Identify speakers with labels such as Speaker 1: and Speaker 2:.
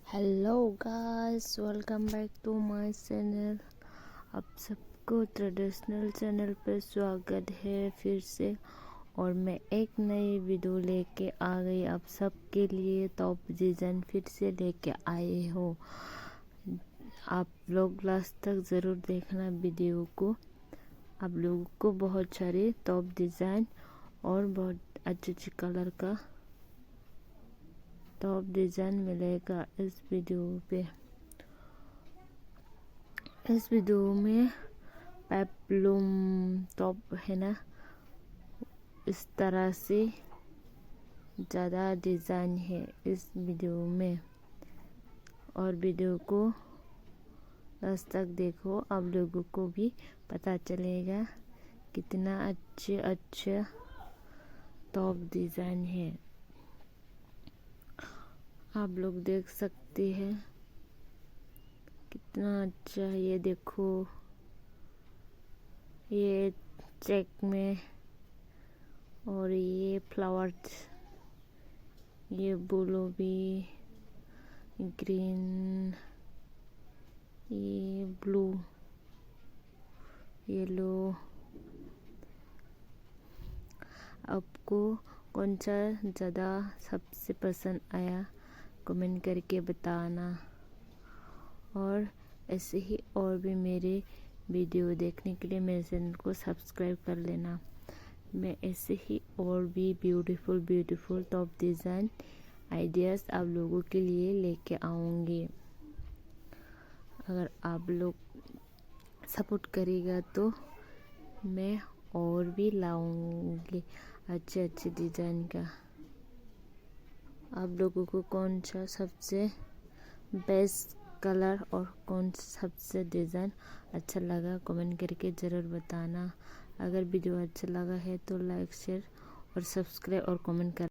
Speaker 1: Hello guys, welcome back to my channel. आप सबको traditional channel पर स्वागत है फिर से। और मैं एक नई वीडियो लेके आ गई आप सबके लिए। टॉप डिज़ाइन फिर से लेके आए हो। आप लोग लास्ट तक ज़रूर देखना वीडियो को। आप लोगों को बहुत सारे टॉप डिज़ाइन और बहुत अच्छे कलर का टॉप डिज़ाइन मिलेगा इस वीडियो पे। इस वीडियो में पेप्लूम टॉप है ना, इस तरह से ज़्यादा डिज़ाइन है इस वीडियो में। और वीडियो को लास्ट तक देखो, आप लोगों को भी पता चलेगा कितना अच्छे टॉप डिज़ाइन है। आप लोग देख सकते हैं कितना अच्छा है। ये देखो, ये चेक में और ये फ्लावर्स, ये ब्लू भी, ग्रीन, ये ब्लू, येलो। आपको कौन सा ज़्यादा सबसे पसंद आया कमेंट करके बताना। और ऐसे ही और भी मेरे वीडियो देखने के लिए मेरे चैनल को सब्सक्राइब कर लेना। मैं ऐसे ही और भी ब्यूटीफुल टॉप डिज़ाइन आइडियाज़ आप लोगों के लिए लेके आऊँगी। अगर आप लोग सपोर्ट करेगा तो मैं और भी लाऊंगी अच्छे डिज़ाइन का। आप लोगों को कौन सा सबसे बेस्ट कलर और कौन सा सबसे डिज़ाइन अच्छा लगा कमेंट करके ज़रूर बताना। अगर वीडियो अच्छा लगा है तो लाइक, शेयर और सब्सक्राइब और कमेंट कर